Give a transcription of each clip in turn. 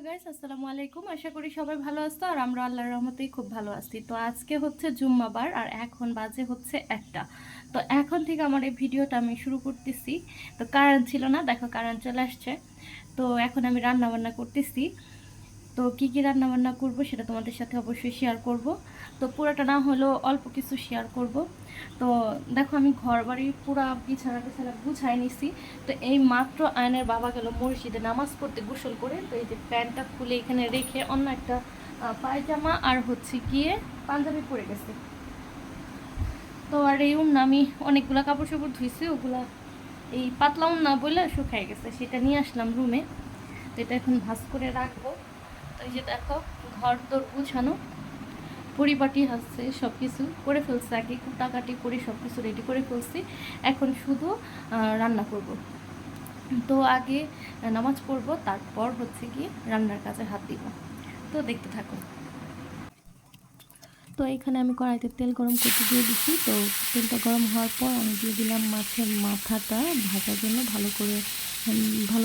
Guys, আসসালামু আলাইকুম। আশা করি সবাই ভালো আছো আর আমরা আল্লাহর রহমতেই খুব ভালো আছি। তো আজকে হচ্ছে জুম্মাবার আর এখন বাজে হচ্ছে 1টা। তো এখন থেকে আমার এই ভিডিওটা আমি শুরু করতেছি। তো কারেন্ট ছিল না, দেখো কারেন্ট চলে আসছে। তো এখন আমি রান্না বান্না করতেছি। তো কি কি রান্না বান্না করব সেটা তোমাদের সাথে অবশ্যই শেয়ার করব। তো পুরোটা না হলেও অল্প কিছু শেয়ার করব। তো দেখো আমি ঘর বাড়ি পুরা বিছানা টিছানা গুছাই নিছি। তো এই মাত্র আয়নের বাবা গেল মসজিদে নামাজ পড়তে গোসল করে। তো এই যে প্যান্টটা খুলে এখানে রেখে অন্য একটা পায়জামা আর হচ্ছে গিয়ে পাঞ্জাবি পরে গেছে। তো আর এই উন্না আমি অনেকগুলা কাপড় চোপড় ধুইছি, ওগুলা এই পাতলা উন্না বলে শুকাই গেছে, সেটা নিয়ে আসলাম রুমে। তো এটা এখন ভাঁজ করে রাখবো। তো এই যে দেখো ঘর দোর গুছানো পরিপাটি হচ্ছে, সব কিছু করে ফেলছি, আগে কুটাকাটি করে সব কিছু রেডি করে ফেলছি। এখন শুধু রান্না করব। তো আগে নামাজ পড়বো, তারপর হচ্ছে গিয়ে রান্নার কাজে হাত দিব। তো দেখতে থাকো। তো এখানে আমি কড়াইতে তেল গরম করতে দিয়ে দিচ্ছি। তো তেলটা গরম হওয়ার পর আমি দিয়ে দিলাম মাছের মাথাটা ভাজার জন্য ভালো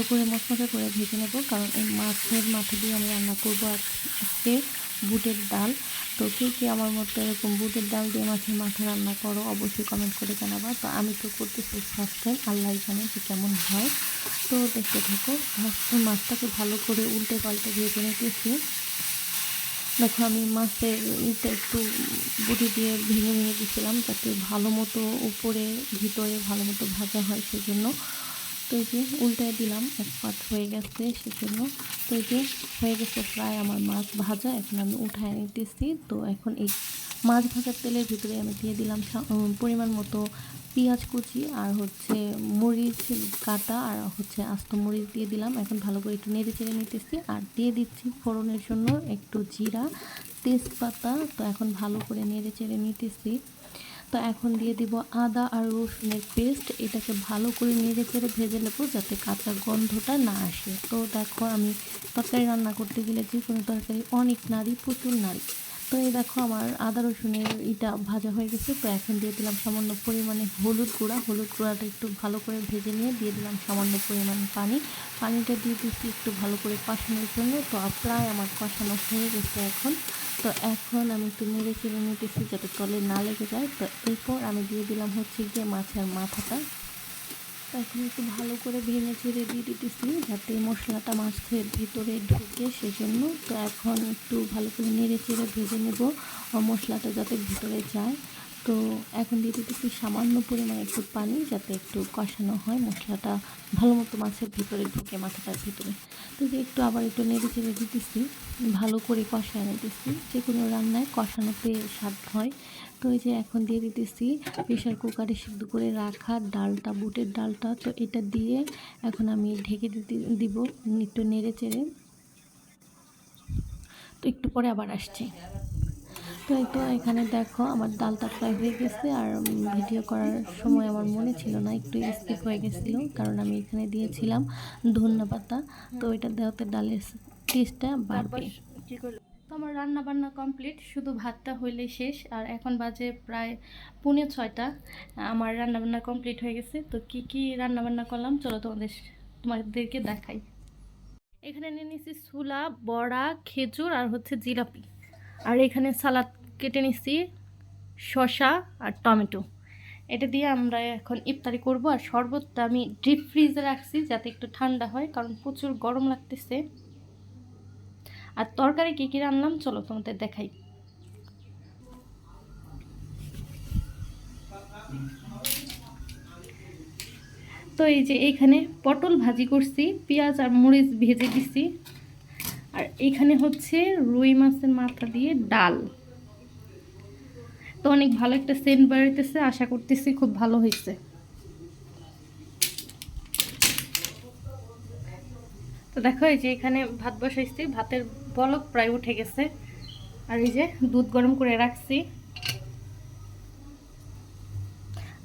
করে মশমশা করে ভেজে নেব, কারণ এই মাছের মাথা দিয়ে আমি রান্না করবো আজকে বুটের ডাল। তো কে কে আমার মতো এরকম বুটের ডাল দিয়ে মাছের মাথা রান্না করো অবশ্যই কমেন্ট করে জানাবা। তো আমি তো করতেছি ফার্স্ট টাইম, আল্লাহ জানে যে কেমন হয়। তো দেখতে থাকো, মাছটাকে ভালো করে উল্টে পাল্টে ভেজে নিতেছি। দেখো আমি মাছের ইটা একটু বটি দিয়ে ভেঙে ভেঙে দিয়েছিলাম যাতে ভালো মতো উপরে ভিতরে ভালো মতো ভাজা হয় সেজন্য। তো এই যে উল্টায় দিলাম, এক পাট হয়ে গেছে সেজন্য। তো এই যে হয়ে গেছে প্রায় আমার মাছ ভাজা, এখন আমি উঠায় নিতেছি। তো এখন এই মাছ ভাজার তেলের ভিতরে আমি দিয়ে দিলাম পরিমাণ মতো পেঁয়াজ কুচি আর হচ্ছে মরিচ কাটা আর হচ্ছে আস্ত মরিচ দিয়ে দিলাম। এখন ভালো করে একটু নেড়ে চেড়ে নিতেছি আর দিয়ে দিচ্ছি ফোড়নের জন্য একটু জিরা, তেজপাতা। তো এখন ভালো করে নেড়ে চেড়ে নিতেছি। তো এখন দিয়ে দিব আদা আর রসুনের পেস্ট, এটাকে ভালো করে নেড়ে চেড়ে ভেজে নেবো যাতে কাঁচা গন্ধটা না আসে। তো দেখো আমি তরকারি রান্না করতে গেলে যে কোনো তরকারি অনেক নাড়ি, প্রচুর নাড়ি। তো এই দেখো আমার আদা রসুনের এটা ভাজা হয়ে গেছে। তো এখন দিয়ে দিলাম সামান্য পরিমাণে হলুদ গুঁড়াটা একটু ভালো করে ভেজে নিয়ে দিয়ে দিলাম সামান্য পরিমাণ পানিটা দিয়ে দিচ্ছি একটু ভালো করে কষানোর জন্য। তো প্রায় আমার কষানো হয়ে গেছে এখন। তো এখন আমি একটু নেড়ে চেড়ে নিতেছি যাতে তলে না লেগে যায়। তো এরপর আমি দিয়ে দিলাম হচ্ছে গিয়ে মাছের মাথাটা। তো এখন একটু ভালো করে ভেঙে ছেড়ে দিয়ে দিতেছি যাতে মশলাটা মাছের ভিতরে ঢুকে সেজন্য। তো এখন একটু ভালো করে নেড়ে চেড়ে ভেজে নেব মশলাটা যাতে ভিতরে যায়। তো এখন দিয়ে দিতেছি সামান্য পরিমাণে একটু পানি যাতে একটু কষানো হয়, মশলাটা ভালো মতো মাছের ভিতরে ঢুকে মাথাটার ভিতরে। তো যে একটু আবার একটু নেড়ে চেড়ে দিতেছি, ভালো করে কষায় নিতেছি। যে কোনো রান্নায় কষানোতে স্বাদ হয়। তো এই যে এখন দিয়ে দিতেছি প্রেশার কুকারে সিদ্ধ করে রাখা ডালটা, বুটের ডালটা। তো এটা দিয়ে এখন আমি ঢেকে দিব একটু নেড়ে চেড়ে। তো একটু পরে আবার আসছি। তো এই তো এখানে দেখো আমার ডালটা প্রায় হয়ে গেছে আর ভিডিও করার সময় আমার মনে ছিল না, একটু স্কিপ হয়ে গেছিলো কারণ আমি এখানে দিয়েছিলাম ধনিয়া পাতা। তো এটা দেওয়াতে ডালের টেস্টটা বাড়বে। তো আমার রান্না বান্না কমপ্লিট, শুধু ভাতটা হইলেই শেষ। আর এখন বাজে প্রায় 5:45। আমার রান্না বান্না কমপ্লিট হয়ে গেছে। তো কি কি রান্না বান্না করলাম চলো তোমাদেরকে দেখাই। এখানে নিয়ে নিচ্ছি ছোলা, বড়া, খেজুর আর হচ্ছে জিলাপি। আর এখানে সালাদ কেটে নিচ্ছি, শসা আর টমেটো। এটা দিয়ে আমরা এখন ইফতারি করব। আর শরবতটা আমি ডিপ ফ্রিজে রাখছি যাতে একটু ঠান্ডা হয়, কারণ প্রচুর গরম লাগতেছে। আর তরকারি কী কী রান্নাম চলো তোমাদের দেখাই। তো এই যে এইখানে পটল ভাজি করছি, পেঁয়াজ আর মরিচ ভেজে দিছি। আর এইখানে হচ্ছে রুই মাছের মাথা দিয়ে ডাল। তো অনেক ভালো একটা সেন্ট বেরোতেছে, আশা করতেছি খুব ভালো হয়েছে। তো দেখো এই যে এখানে ভাত বসাইছি, ভাতের বলক প্রায় উঠে গেছে। আর এই যে দুধ গরম করে রাখছি।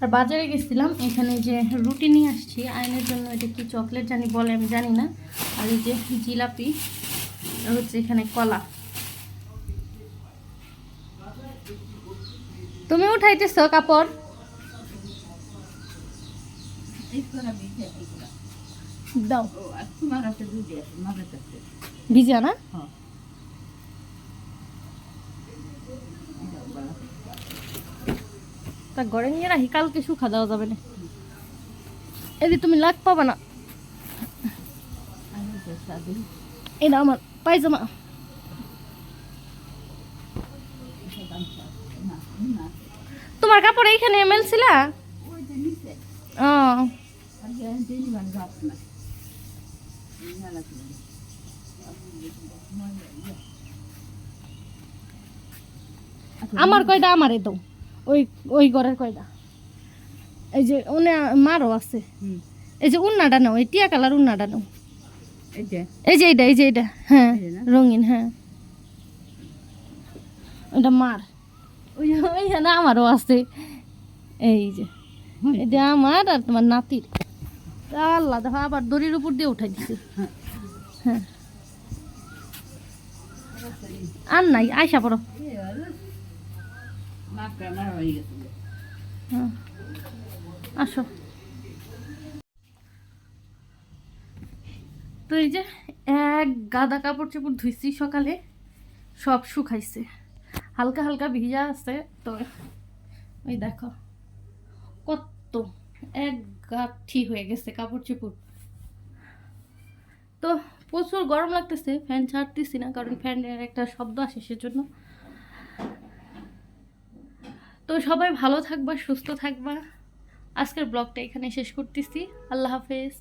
আর বাজারে গেছিলাম, এখানে যে রুটি নিয়ে আসছি আয়নের জন্য, এটা কি চকলেট জানি বলে আমি জানি না। আর এই যে জিলাপি আর হচ্ছে এখানে কলা। তুমি উঠাইতেছ কাপড়? দাও। ভিজা না? হ্যাঁ তা ঘরে নিয়ে রাখি, কালকে শুকা দেওয়া যাবে না। এদি তুমি লাগ পাবা না। আমি তো সাদি এটা আমার পায়জামা। গামছা না না তোমার কাপড় এইখানে মেলছিলা? ওই যে নিচে ও আর দিন মানে ভাত না না লাগে আমার কয়টা আমারে দাও, ওই ওই ঘরের কয়টা। এই যে ওনে মারও আছে। এই যে উন্নাটা নাও, এই টিয়া কালার উন্নাটা নাও। এই যে এই যে এইটা, এই যে এইটা, হ্যাঁ এই যে না? রঙিন, হ্যাঁ ওটা মার। ওই ওইখানে আমারও আছে। এই যে এটা আমার আর তোমার নাতির। আল্লাহ দেখো আবার দড়ির উপর দিয়ে উঠাই দিছে। হ্যাঁ আর নাই, আয়সা পড়ো। মাপটা মারা হয়ে গেছে হ্যাঁ আসো। তো এই যে এক গাদা কাপড় চোপড় ধুইছি সকালে, সব শুকাইছে, হালকা হালকা ভিজা আছে। তো ওই দেখো কত এক গাঁঠি হয়ে গেছে কাপড় চোপড়। তো প্রচুর গরম লাগতেছে, ফ্যান ছাড়তেছি না কারণ ফ্যানের একটা শব্দ আসে সেজন্য। তো সবাই ভালো থাকবা, সুস্থ থাকবা। আজকের ব্লগটা এখানে শেষ করতেছি। আল্লাহ হাফেজ।